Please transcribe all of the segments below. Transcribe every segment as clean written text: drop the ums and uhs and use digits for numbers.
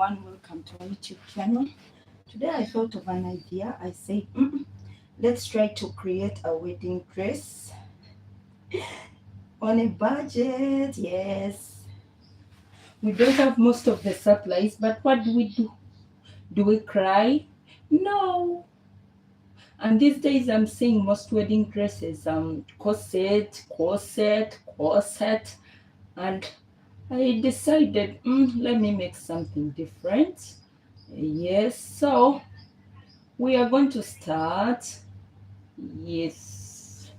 everyone, welcome to our YouTube channel. Today I thought of an idea. I said, let's try to create a wedding dress on a budget. Yes, we don't have most of the supplies, but what do we do? Do we cry? No. And these days I'm seeing most wedding dresses, corset, and I decided, let me make something different. Yes, so we are going to start. Yes.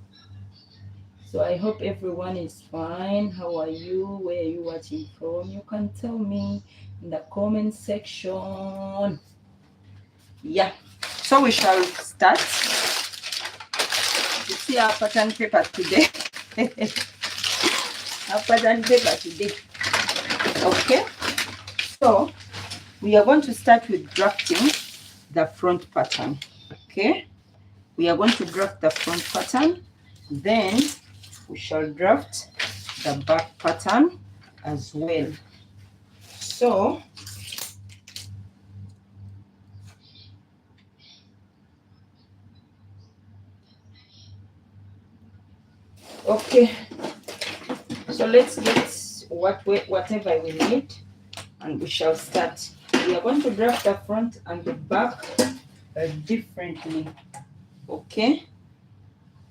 So I hope everyone is fine. How are you? Where are you watching from? You can tell me in the comment section. Yeah. So we shall start. You see our pattern paper today. Our pattern paper today. Okay. So we are going to start with drafting the front pattern. Okay. We are going to draft the front pattern. Then we shall draft the back pattern as well. So okay, so let's get whatever we need and we shall start. We are going to draft the front and the back differently. Okay,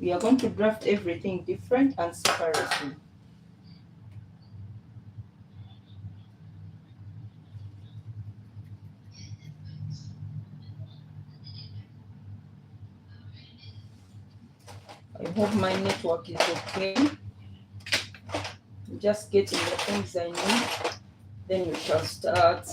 we are going to draft everything different and separately. I hope my network is okay. Just getting the things I need, then we shall start.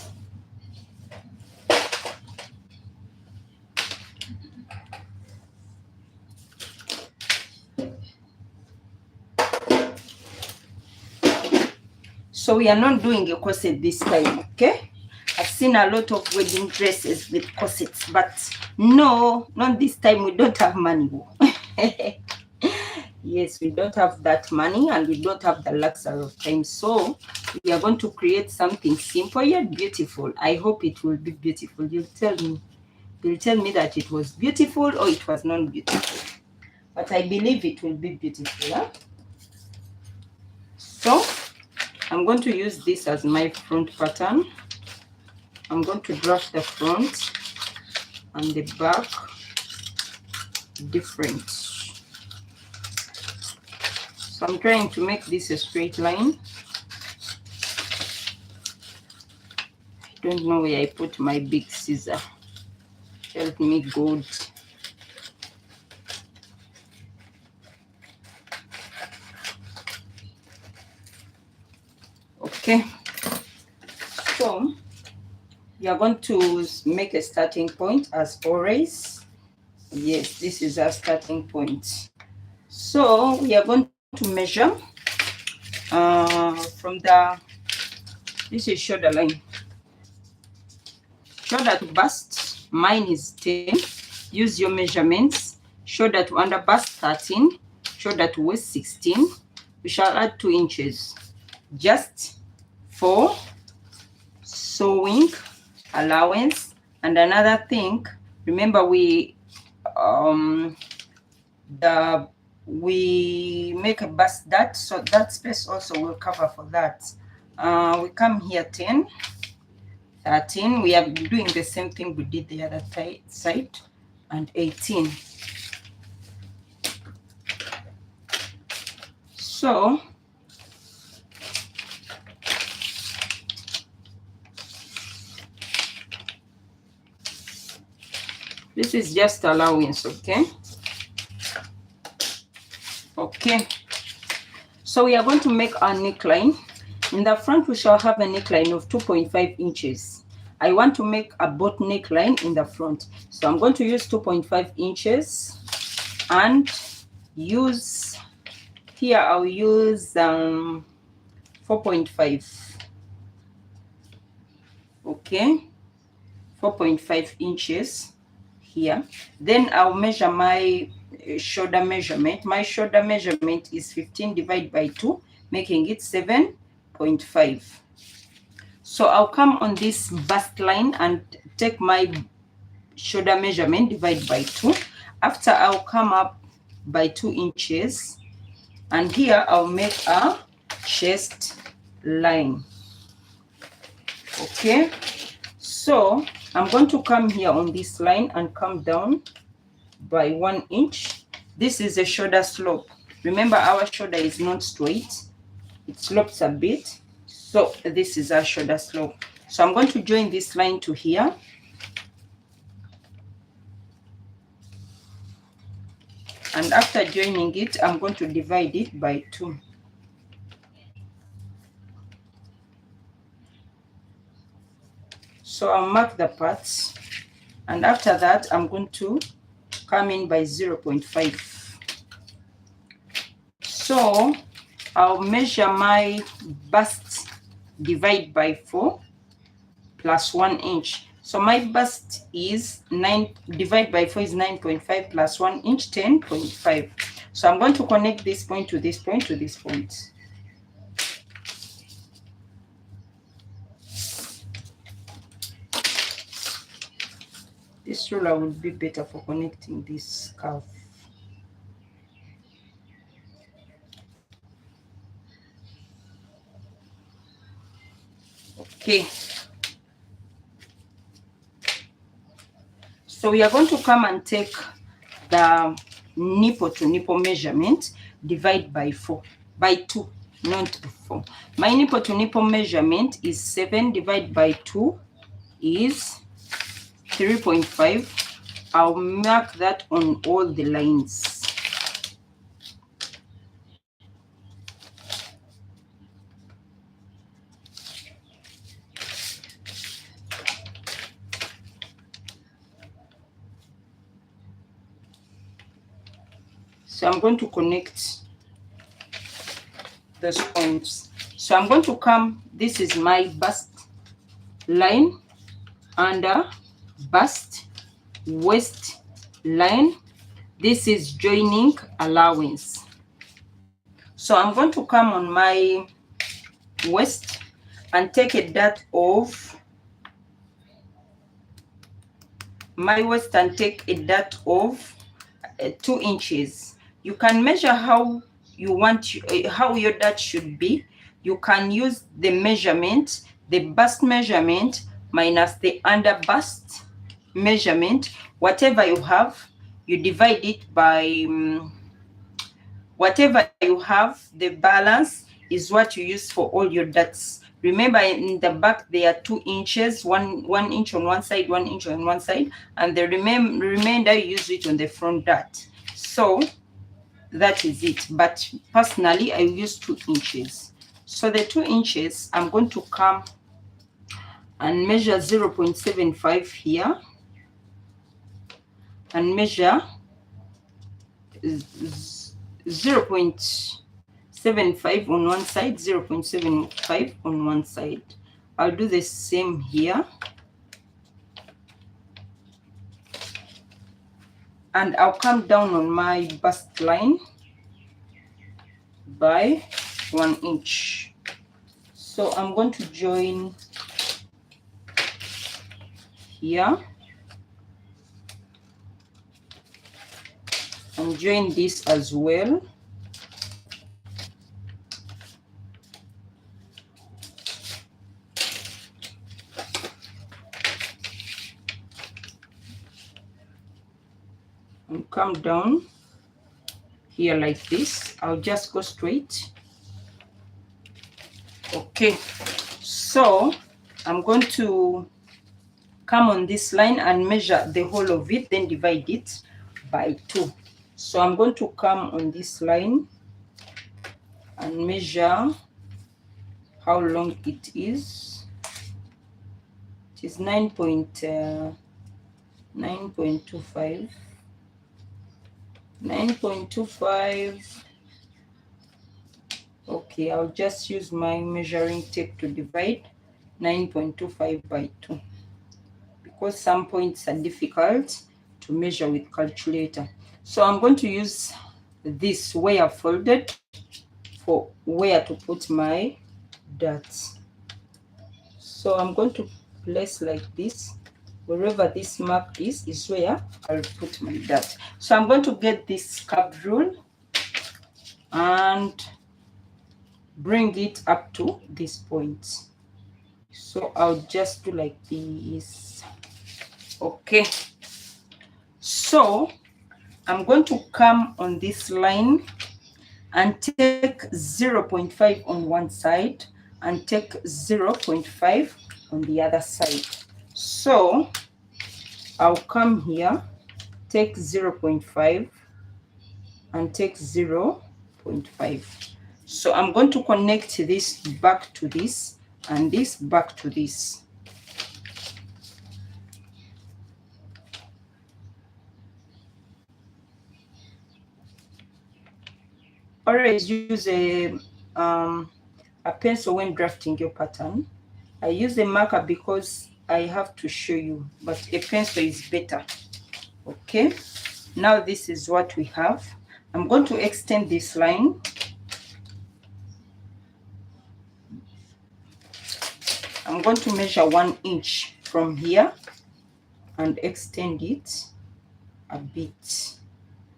So we are not doing a corset this time, okay? I've seen a lot of wedding dresses with corsets, but no, not this time. We don't have money. Yes, we don't have that money and we don't have the luxury of time. So we are going to create something simple yet beautiful. I hope it will be beautiful. You'll tell me. You'll tell me that it was beautiful or it was not beautiful. But I believe it will be beautiful. Huh? So I'm going to use this as my front pattern. I'm going to draft the front and the back different. So I'm trying to make this a straight line. I don't know where I put my big scissor. Help me, God. Okay. So we are going to make a starting point as always. Yes, this is our starting point. So we are going to measure from this is shoulder line. Shoulder to bust, mine is 10. Use your measurements. Shoulder to under bust, 13. Shoulder to waist, 16. We shall add 2 inches. Just for sewing allowance. And another thing, remember we make a bust that, so that space also will cover for that. We come here 10, 13. We are doing the same thing we did the other side, and 18. So this is just allowance, okay? Okay. So we are going to make our neckline. In the front, we shall have a neckline of 2.5 inches. I want to make a boat neckline in the front. So I'm going to use 2.5 inches and use, here I'll use 4.5. Okay, 4.5 inches here. Then I'll measure my shoulder measurement. My shoulder measurement is 15 divided by 2, making it 7.5. So I'll come on this bust line and take my shoulder measurement, divide by 2. After, I'll come up by 2 inches, and here I'll make a chest line. Okay, so I'm going to come here on this line and come down by 1 inch. This is a shoulder slope. Remember, our shoulder is not straight, it slopes a bit. So this is our shoulder slope. So I'm going to join this line to here. And after joining it, I'm going to divide it by 2. So I'll mark the parts. And after that, I'm going to come in by 0.5. So I'll measure my bust, divide by 4 plus 1 inch. So my bust is 9, divide by 4 is 9.5 plus 1 inch, 10.5. So I'm going to connect this point to this point to this point. This ruler will be better for connecting this curve. Okay. So we are going to come and take the nipple to nipple measurement, divide by 4, by 2, not 4. My nipple to nipple measurement is 7, divide by 2 is 3.5. I'll mark that on all the lines. So I'm going to connect those points. So I'm going to come, this is my bust line, under bust, waist line. This is joining allowance. So I'm going to come on my waist and take a dart of my waist and take a dart of 2 inches. You can measure how you want how your dart should be. You can use the measurement, the bust measurement minus the under bust measurement. Whatever you have, you divide it by whatever you have. The balance is what you use for all your darts. Remember, in the back there are 2 inches, one inch on one side, 1 inch on one side, and the remainder you use it on the front dart. So that is it. But personally, I use 2 inches. So the 2 inches, I'm going to come and measure 0.75 here, and measure 0.75 on one side, 0.75 on one side. I'll do the same here. And I'll come down on my bust line by 1 inch. So I'm going to join here and join this as well. And come down here like this. I'll just go straight. Okay, so I'm going to come on this line and measure the whole of it, then divide it by 2. So I'm going to come on this line and measure how long it is. It is 9.25. 9.25. Okay, I'll just use my measuring tape to divide 9.25 by 2, because some points are difficult to measure with calculator. So I'm going to use this where folded for where to put my darts. So I'm going to place like this. Wherever this mark is where I'll put my dot. So I'm going to get this curved rule and bring it up to this point. So I'll just do like this. Okay. So I'm going to come on this line and take 0.5 on one side and take 0.5 on the other side. So I'll come here, take 0.5 and take 0.5. So I'm going to connect this back to this and this back to this. Always use a pencil when drafting your pattern. I use a marker because I have to show you, but a pencil is better. Okay, now this is what we have. I'm going to extend this line. I'm going to measure 1 inch from here and extend it a bit.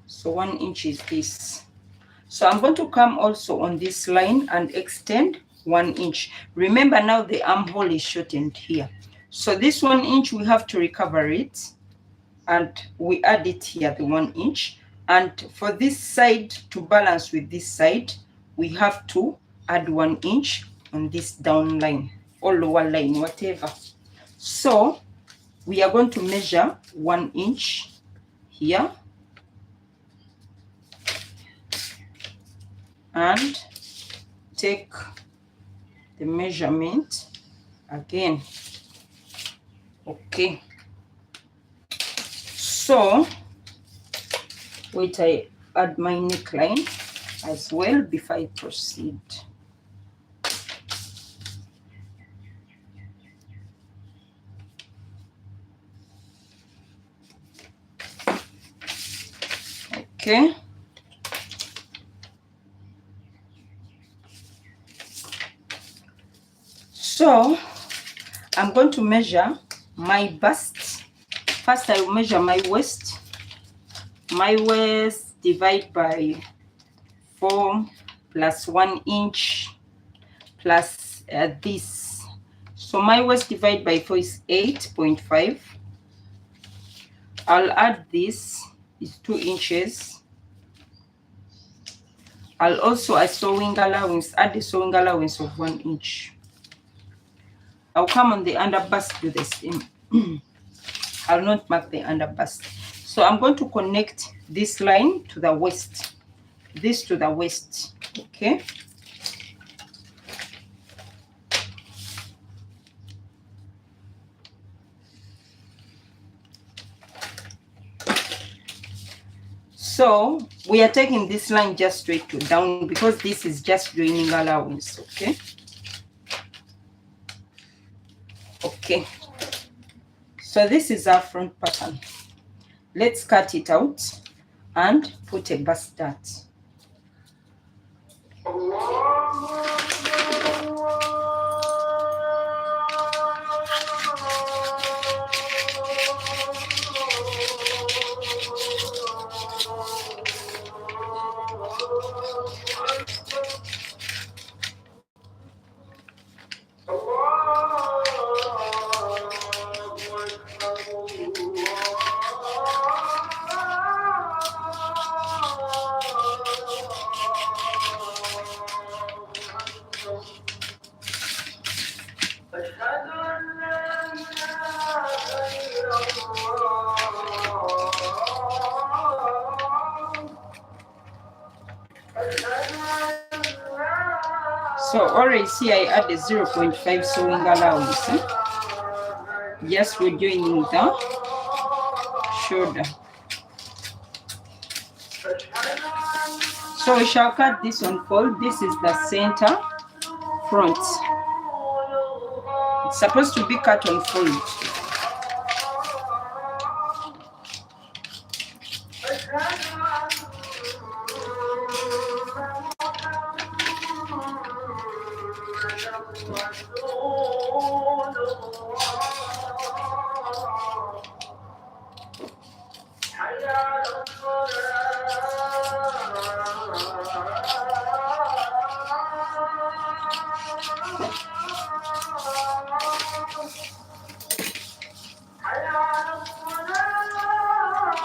So 1 inch is this. So I'm going to come also on this line and extend 1 inch. Remember now the armhole is shortened here. So this 1 inch, we have to recover it and we add it here, the 1 inch. And for this side to balance with this side, we have to add 1 inch on this down line or lower line, whatever. So we are going to measure 1 inch here and take the measurement again. Okay, so wait, I add my neckline as well before I proceed. Okay, so I'm going to measure my bust. First I will measure my waist. My waist divide by 4 plus 1 inch plus this. So my waist divide by 4 is 8.5. I'll add this is 2 inches. I'll also add sewing allowance, add the sewing allowance of 1 inch. I'll come on the under bust, do the same. I'll not mark the under bust. So I'm going to connect this line to the waist, this to the waist. Okay. So we are taking this line just straight to down because this is just joining allowance. Okay. Okay. So this is our front pattern. Let's cut it out and put a bust dart. So already see I add a 0.5 sewing allowance. Just rejoining the shoulder. So we shall cut this on fold. This is the center front. It's supposed to be cut on fold.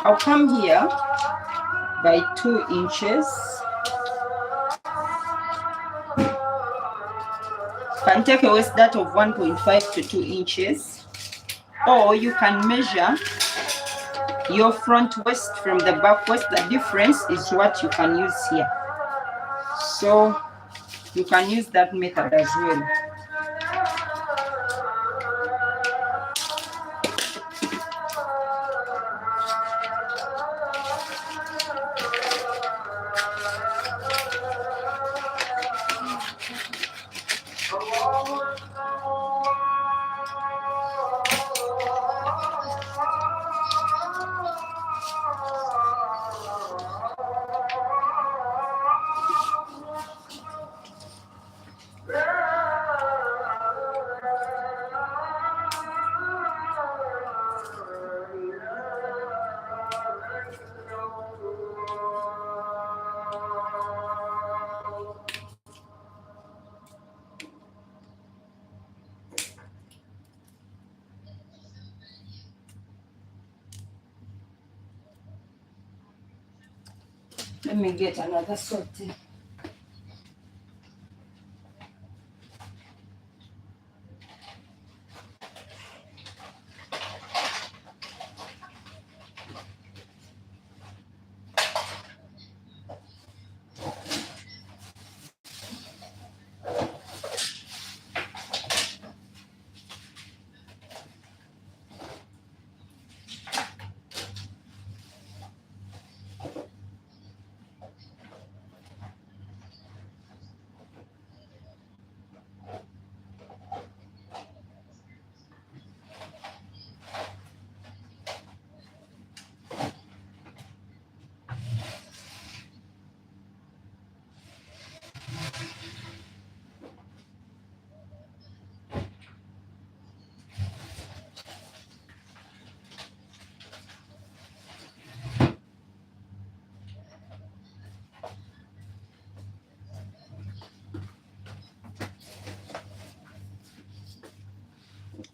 I'll come here by 2 inches. Can take a waist dart of 1.5 to 2 inches, or you can measure your front waist from the back waist. The difference is what you can use here. So you can use that method as well. Let me get another sorting.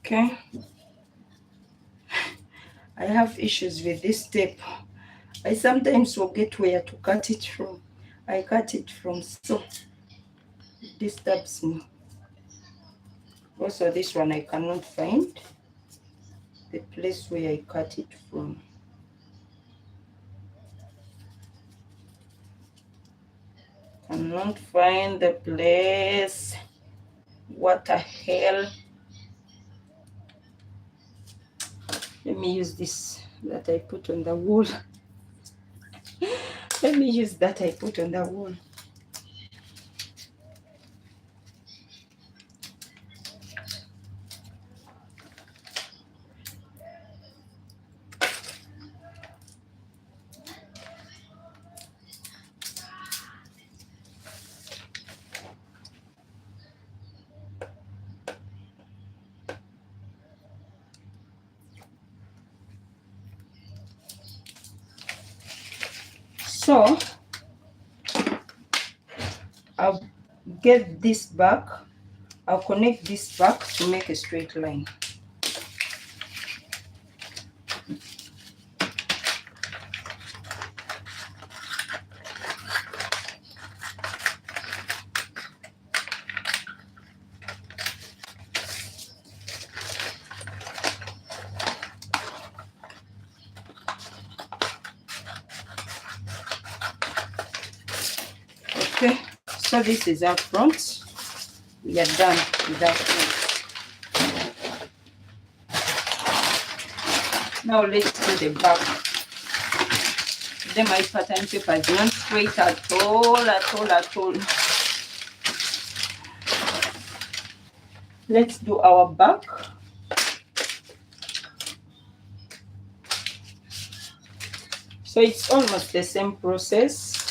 Okay, I have issues with this tape. I sometimes forget where to cut it from. I cut it from, so it disturbs me. Also, this one I cannot find the place where I cut it from. Cannot find the place. What the hell? Let me use this that I put on the wall. Let me use that I put on the wall. So I'll get this back. I'll connect this back to make a straight line. Okay, so this is our front. We are done with that front. Now let's do the back. Then my pattern paper is not straight at all, at all, at all. Let's do our back. So it's almost the same process.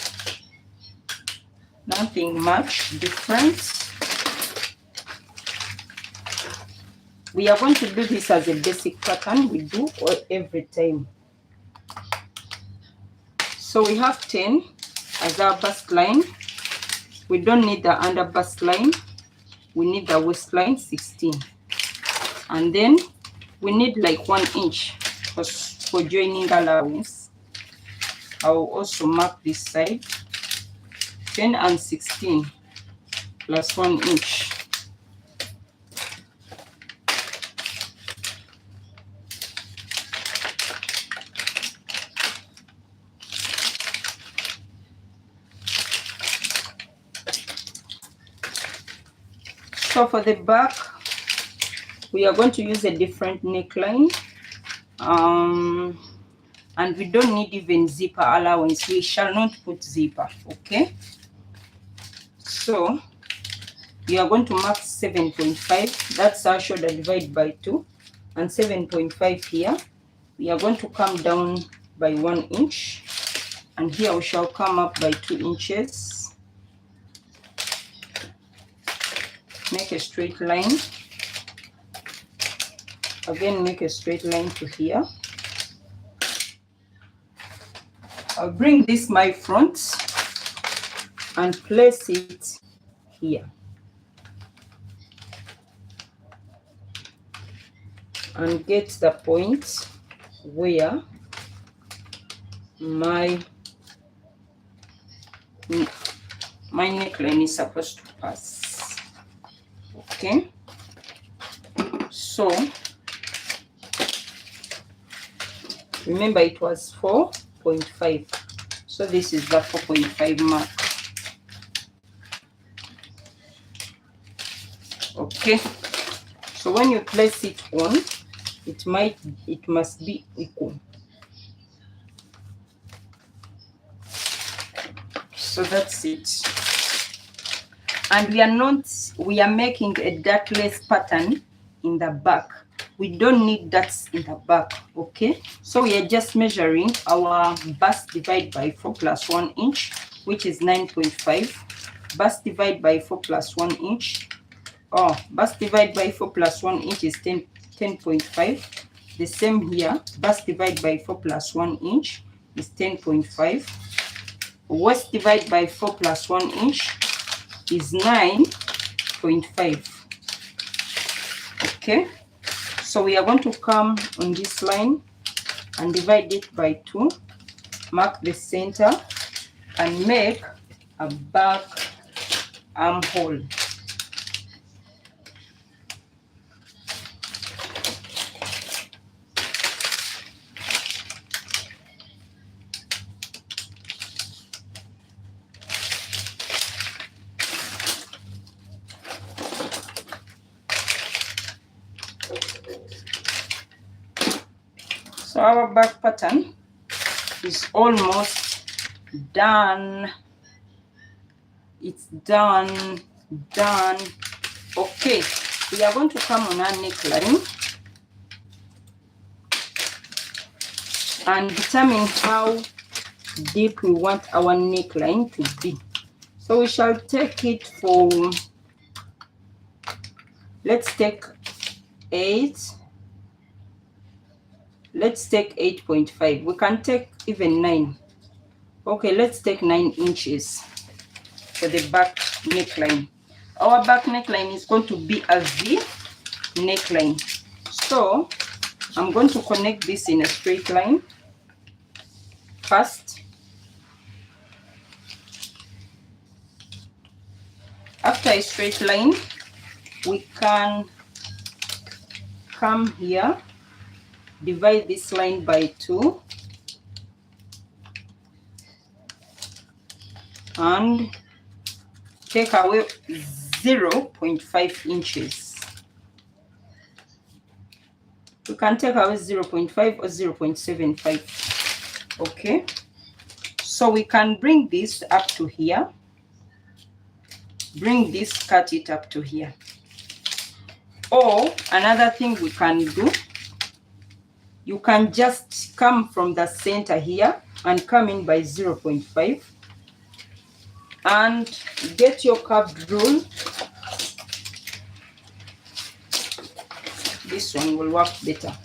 Nothing much different. We are going to do this as a basic pattern we do every time. So we have 10 as our bust line. We don't need the under bust line. We need the waistline 16. And then we need like 1 inch for joining allowance. I will also mark this side. 10 and 16 plus 1 inch. So for the back, we are going to use a different neckline. And we don't need even zipper allowance. We shall not put zipper, okay? So we are going to mark 7.5. That's our shoulder divided by 2. And 7.5 here. We are going to come down by 1 inch. And here we shall come up by 2 inches. Make a straight line. Again, make a straight line to here. I'll bring this my front and place it here. And get the point where my neckline is supposed to pass. Okay, so remember it was 4.5, so this is the 4.5 mark. Okay, so when you place it on, it must be equal. So that's it. And we are making a dartless pattern in the back. We don't need darts in the back, okay? So we are just measuring our bust divided by 4 plus 1 inch, which is 9.5. Bust divided by 4 plus 1 inch. Oh, bust divided by 4 plus 1 inch is 10.5. The same here. Bust divided by 4 plus 1 inch is 10.5. Waist divided by 4 plus 1 inch is 9.5. Okay, so we are going to come on this line and divide it by 2, mark the center, and make a back armhole. So our back pattern is almost done. It's done. Okay, we are going to come on our neckline and determine how deep we want our neckline to be. So we shall take it for, let's take 8. Let's take 8.5. We can take even 9. Okay, let's take 9 inches for the back neckline. Our back neckline is going to be a V neckline. So I'm going to connect this in a straight line first. After a straight line, we can come here, divide this line by 2, and take away 0.5 inches. You can take away 0.5 or 0.75. Okay, so we can bring this up to here. Bring this, cut it up to here. Or another thing we can do, you can just come from the center here and come in by 0.5 and get your curved rule. This one will work better.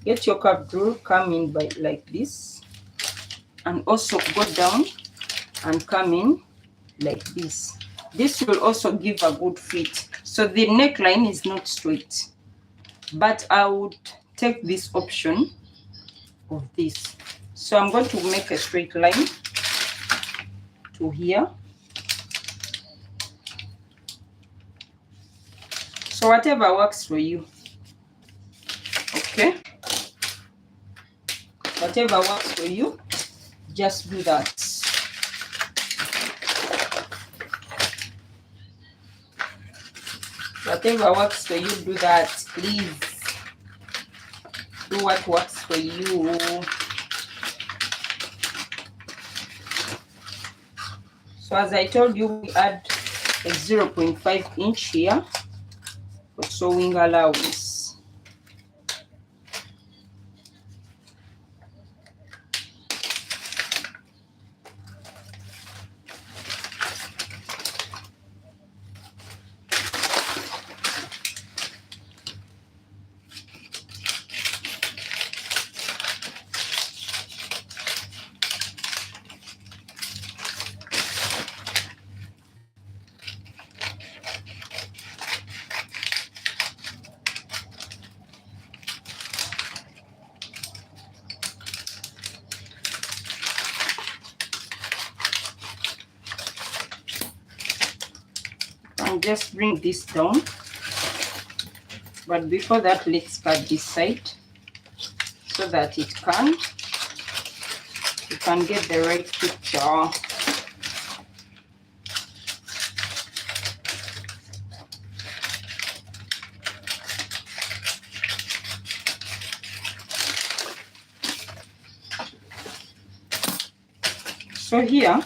Get your curved rule, come in by like this, and also go down and come in like this. This will also give a good fit. So the neckline is not straight, but I would take this option of this. So I'm going to make a straight line to here. So whatever works for you, okay? Whatever works for you, just do that. Whatever works for you, do that, please. Do what works for you. So as I told you, we add a 0.5 inch here for sewing allowance. And just bring this down, but before that, let's cut this side so that you can get the right picture. So here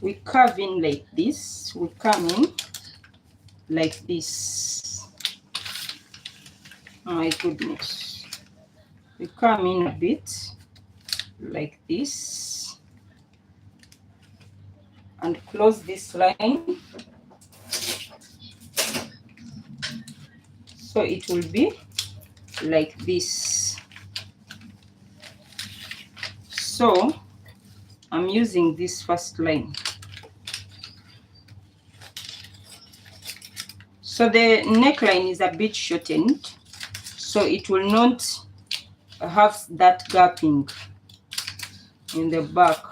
we curve in like this, we come in like this. Oh my goodness. We come in a bit like this and close this line. So it will be like this. So I'm using this first line. So the neckline is a bit shortened, so it will not have that gapping in the back.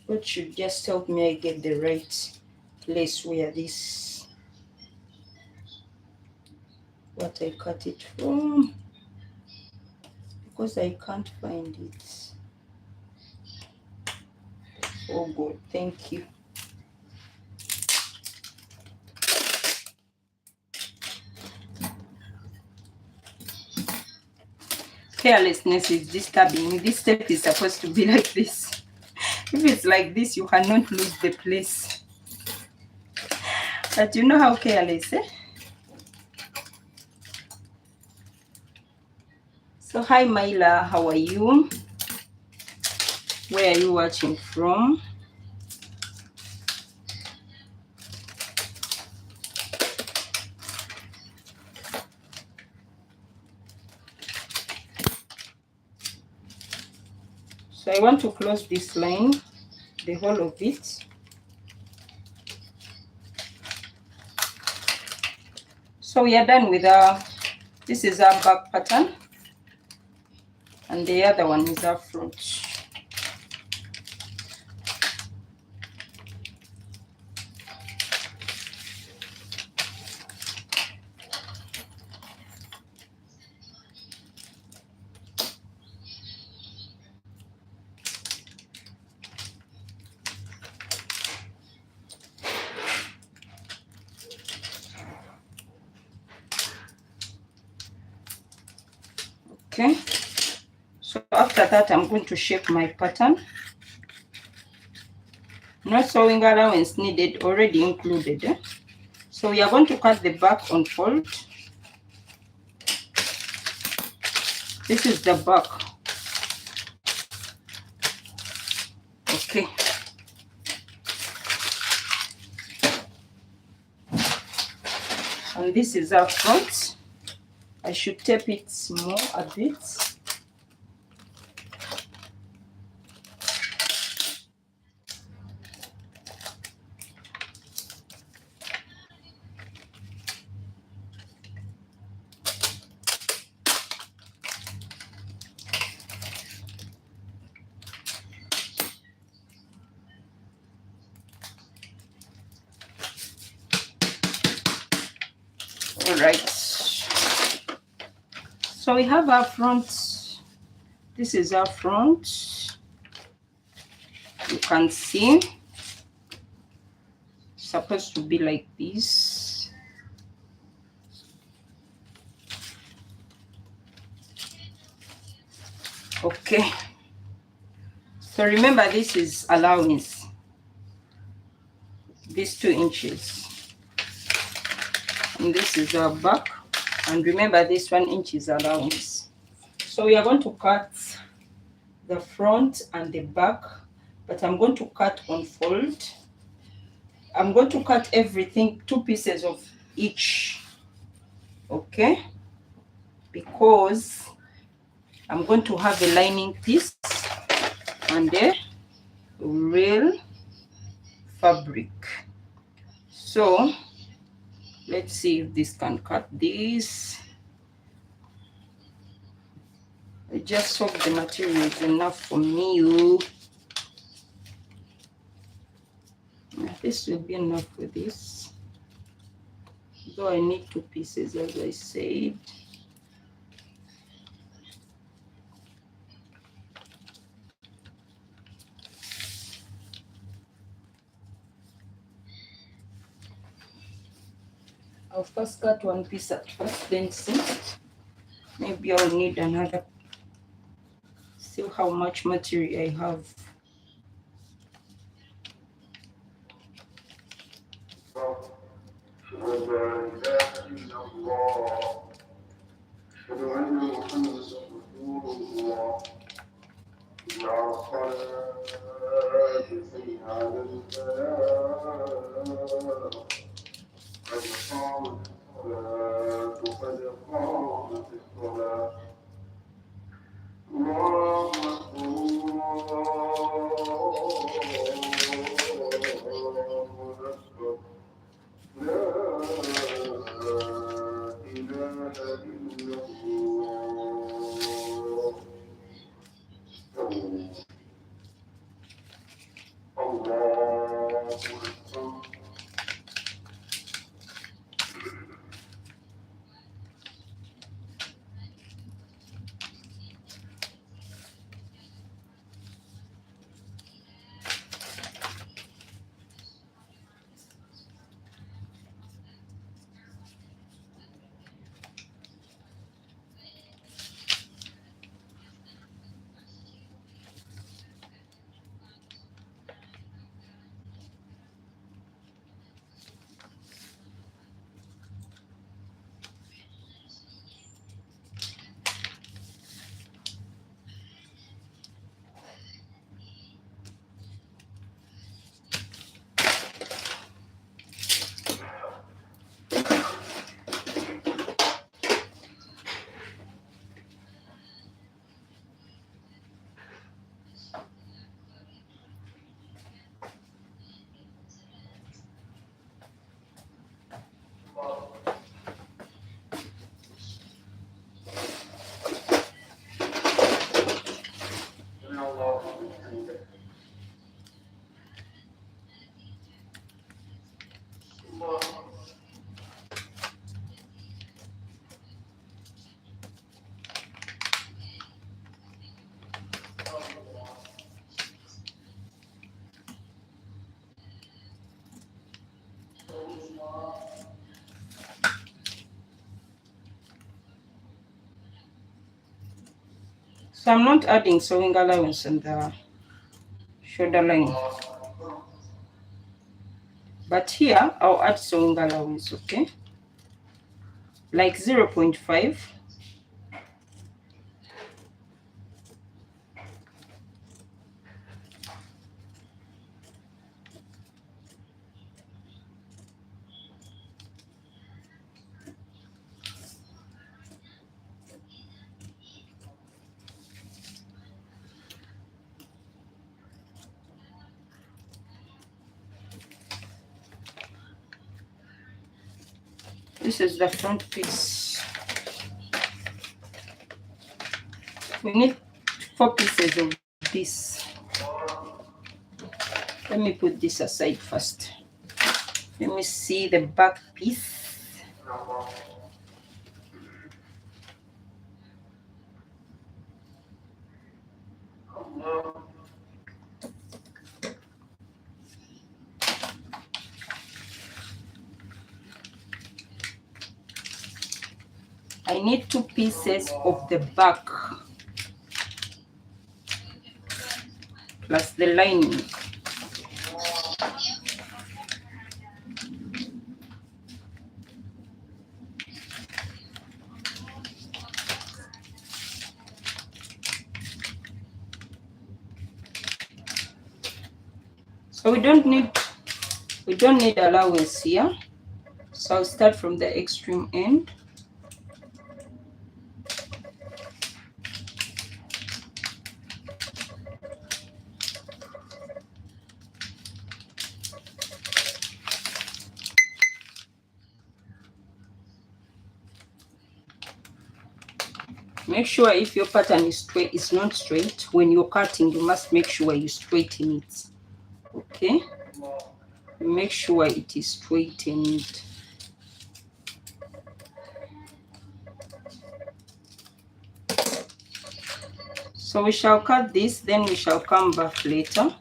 Which should just help me get the right place where this, what I cut it from, because I can't find it. Oh good, thank you. Carelessness is disturbing me. This step is supposed to be like this. If it's like this, you cannot lose the place. But you know how careless, eh? So hi Myla, how are you? Where are you watching from? So I want to close this line, the whole of it. So we are done with our, this is our back pattern, and the other one is our front. Okay, so after that I'm going to shape my pattern. No sewing allowance needed, already included. So we are going to cut the back on fold This is the back. Okay. And this is our front. I should tape it more a bit. All right. So we have our front. This is our front. You can see it's supposed to be like this. Okay. So remember, this is allowance. These 2 inches. And this is our back. And remember, this 1 inch is allowance. So we are going to cut the front and the back, but I'm going to cut on fold. I'm going to cut everything 2 pieces of each, okay? Because I'm going to have a lining piece and a real fabric. So let's see if this can cut this. I just hope the material is enough for me. This will be enough for this. Though I need 2 pieces, as I said. I'll first cut 1 piece at first, then see. Maybe I'll need another. See how much material I have. So I'm not adding sewing allowance in the shoulder line. But here, I'll add sewing allowance, okay? Like 0.5. This is the front piece. We need 4 pieces of this. Let me put this aside first. Let me see the back piece. I need 2 pieces of the back plus the lining. So we don't need allowance here. So I'll start from the extreme end. Make sure if your pattern is straight, it's not straight. When you're cutting, you must make sure you straighten it. Okay? Make sure it is straightened. So we shall cut this, then we shall come back later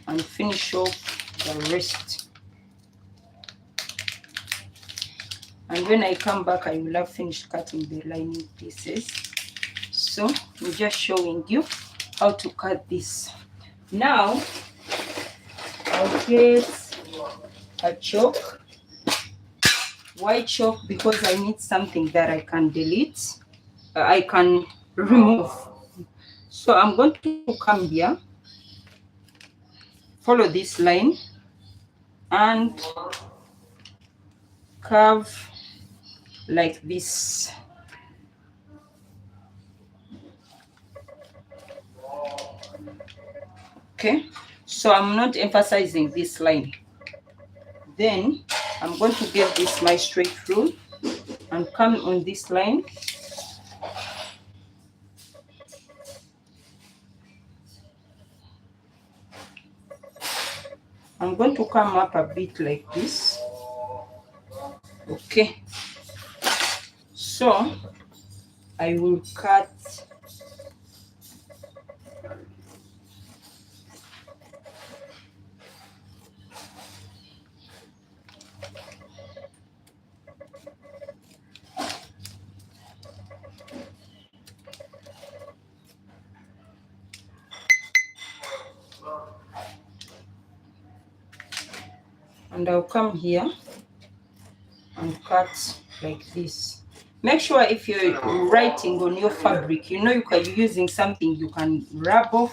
and finish off the rest. And when I come back, I will have finished cutting the lining pieces. So I'm just showing you how to cut this. Now I'll get a chalk. Why chalk? Because I need something that I can delete, I can remove. So I'm going to come here, follow this line, and curve like this. Okay, so I'm not emphasizing this line. Then I'm going to get this my straight rule and come on this line. I'm going to come up a bit like this. Okay, so I will cut and I'll come here and cut like this. Make sure if you're writing on your fabric, you know you're using something you can rub off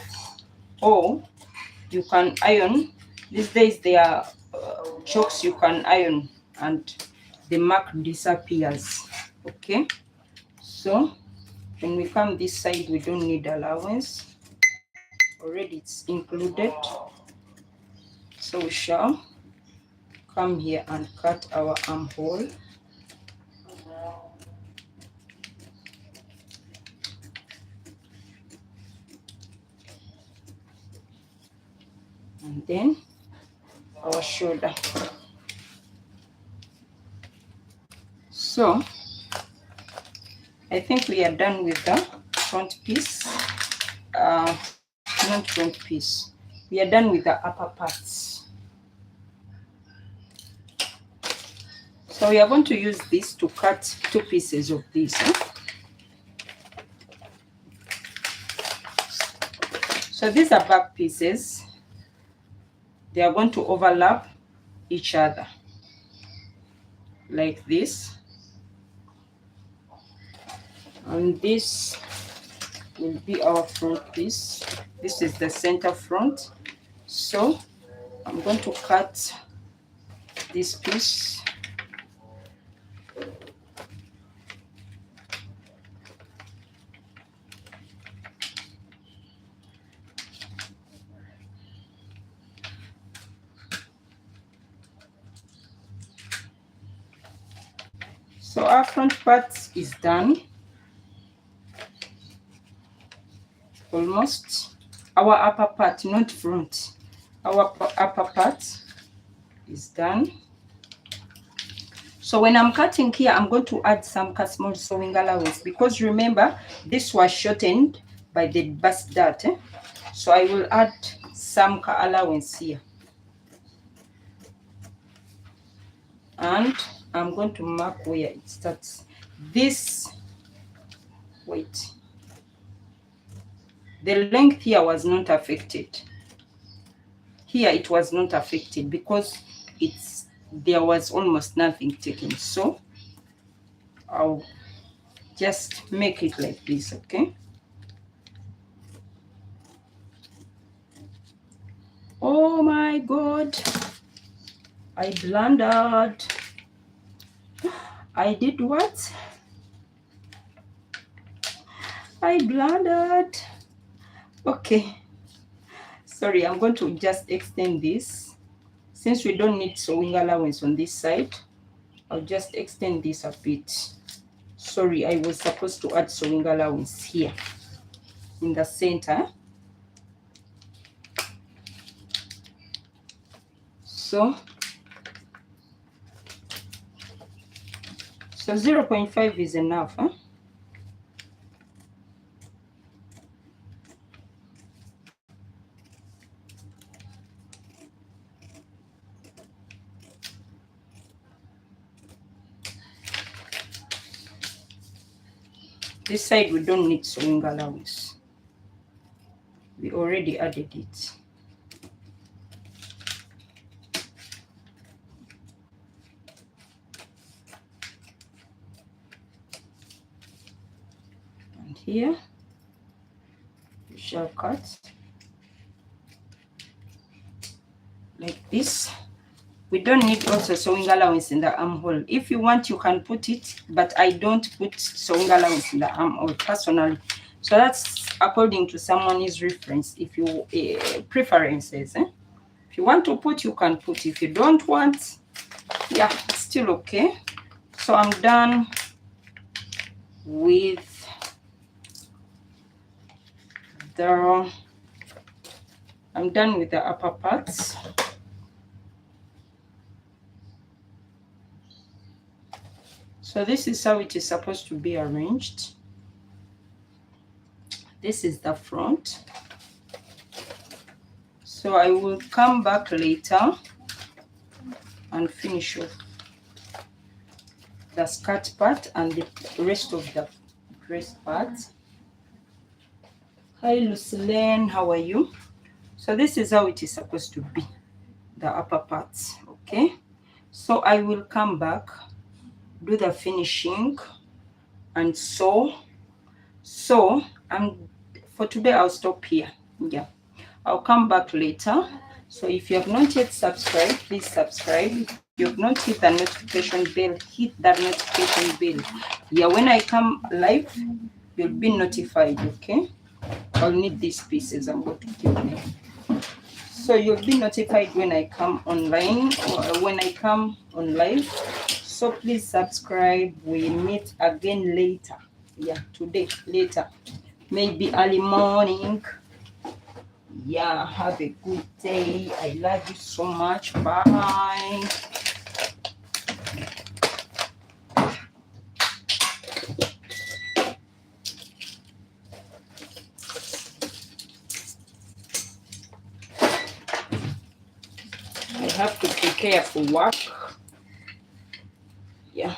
or you can iron. These days there are chalks you can iron and the mark disappears. Okay, so when we come this side, we don't need allowance. Already it's included. So we shall come here and cut our armhole. And then our shoulder. So I think we are done with the front piece. Not front piece. We are done with the upper parts. So we are going to use this to cut 2 pieces of this. So these are back pieces. They are going to overlap each other like this. And this will be our front piece. This is the center front. So I'm going to cut this piece. So our front part is done. Almost. Our upper part, not front. Our upper part is done. So when I'm cutting here, I'm going to add some small sewing allowance because remember, this was shortened by the bust dart. So I will add some allowance here. And I'm going to mark where it starts. This, wait. The length here was not affected. Here it was not affected because there was almost nothing taken. So I'll just make it like this, okay? Oh my God, I blundered. I did what? I blundered. Okay, sorry, I'm going to just extend this. Since we don't need sewing allowance on this side, I'll just extend this a bit. Sorry, I was supposed to add sewing allowance here in the center. So 0.5 is enough, huh? This side we don't need sewing allowance. We already added it. And here we shall cut like this. We don't need also sewing allowance in the armhole. If you want, you can put it, but I don't put sewing allowance in the armhole personally. So that's according to someone's reference. If you preferences, if you want to put, you can put. If you don't want, yeah, it's still okay. So I'm done with the upper parts. So this is how it is supposed to be arranged. This is the front. So I will come back later and finish off the skirt part and the rest of the dress part. Hi Lucilene, how are you? So this is how it is supposed to be, the upper parts, okay? So I will come back, do the finishing and sew. So for today I'll stop here. Yeah, I'll come back later. So if you have not yet subscribed, please subscribe. If you have not hit the notification bell, hit that notification bell. Yeah, when I come live, you'll be notified, okay? I'll need these pieces. I'm going to keep them. So you'll be notified when I come online or when I come on live. So please subscribe. We meet again later. Yeah, today, later. Maybe early morning. Yeah, have a good day. I love you so much. Bye. I have to prepare for work. Yeah.